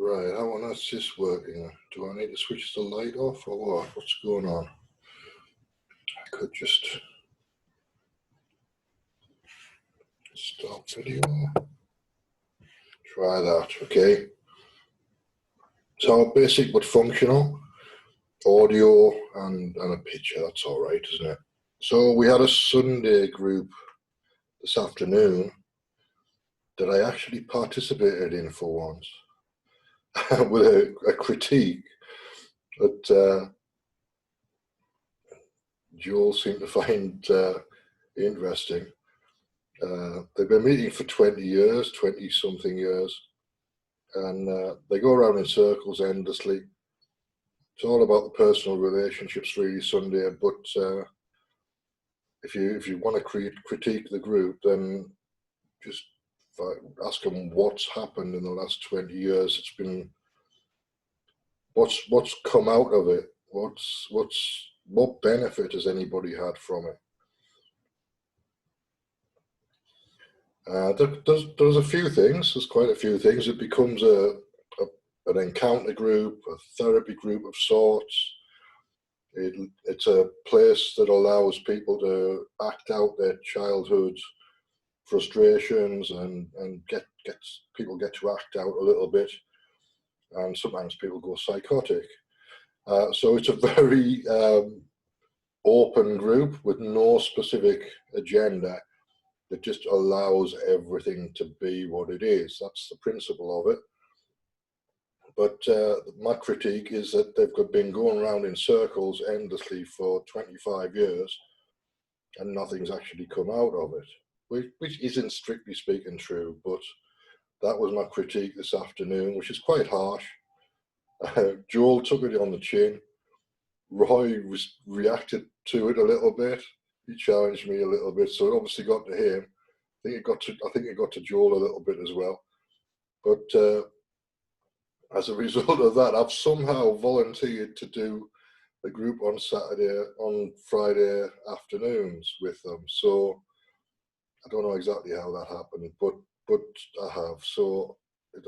Right, how on earth's this working? Do I need to switch the light off or what? What's going on? I could just stop video. Try that, okay. So basic but functional, audio and a picture, that's all right, isn't it? So we had a Sunday group this afternoon that I actually participated in for once with a critique that Joel seemed to find interesting. They've been meeting for 20 years, 20 something years, and they go around in circles endlessly. It's all about the personal relationships, really, Sunday. But if you want to critique the group, then just ask them what's happened in the last 20 years. It's been what's come out of it. What benefit has anybody had from it? There's a few things. There's quite a few things. It becomes an encounter group, a therapy group of sorts. It's a place that allows people to act out their childhood frustrations and people get to act out a little bit, and sometimes people go psychotic. So it's a very open group with no specific agenda. That just allows everything to be what it is. That's the principle of it. But my critique is that they've been going around in circles endlessly for 25 years and nothing's actually come out of it, which isn't strictly speaking true, but that was my critique this afternoon, which is quite harsh. Joel took it on the chin. Roy reacted to it a little bit. He challenged me a little bit, so it obviously got to him. I think it got to Joel a little bit as well. But as a result of that, I've somehow volunteered to do a group on Friday afternoons with them. So I don't know exactly how that happened, but I have. So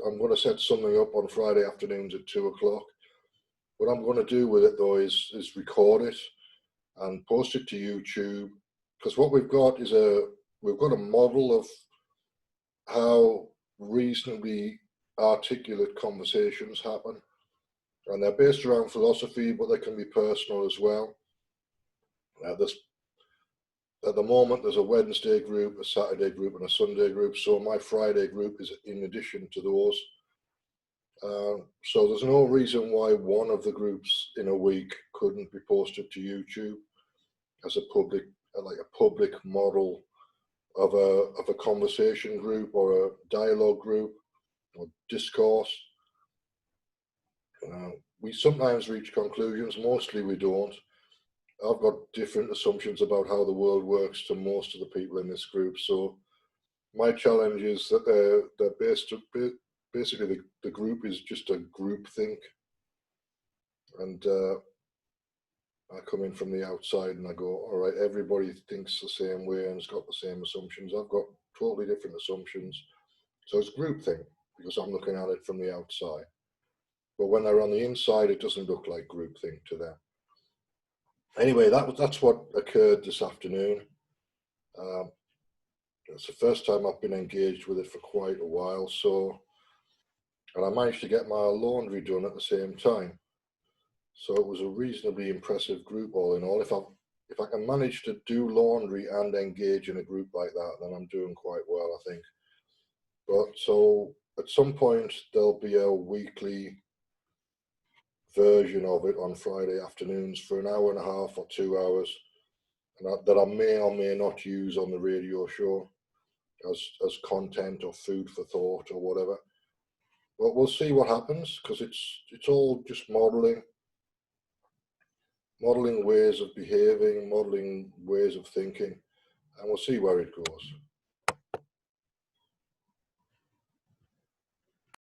I'm going to set something up on Friday afternoons at 2 o'clock. What I'm going to do with it though is record it and post it to YouTube, because what we've got is we've got a model of how reasonably articulate conversations happen, and they're based around philosophy, but they can be personal as well. At the moment, there's a Wednesday group, a Saturday group, and a Sunday group. So my Friday group is in addition to those. So there's no reason why one of the groups in a week couldn't be posted to YouTube as a public model of a conversation group or a dialogue group or discourse. We sometimes reach conclusions, mostly we don't. I've got different assumptions about how the world works to most of the people in this group. So my challenge is that they're basically the group is just a group think. And I come in from the outside and I go, all right, everybody thinks the same way and has got the same assumptions. I've got totally different assumptions. So it's groupthink because I'm looking at it from the outside. But when they're on the inside, it doesn't look like groupthink to them. Anyway, that's what occurred this afternoon. It's the first time I've been engaged with it for quite a while. And I managed to get my laundry done at the same time. So it was a reasonably impressive group all in all. If I can manage to do laundry and engage in a group like that, then I'm doing quite well, I think. But so at some point there'll be a weekly version of it on Friday afternoons for an hour and a half or 2 hours, and that I may or may not use on the radio show as content or food for thought or whatever. But we'll see what happens, because it's all just modeling ways of behaving, modeling ways of thinking, and we'll see where it goes.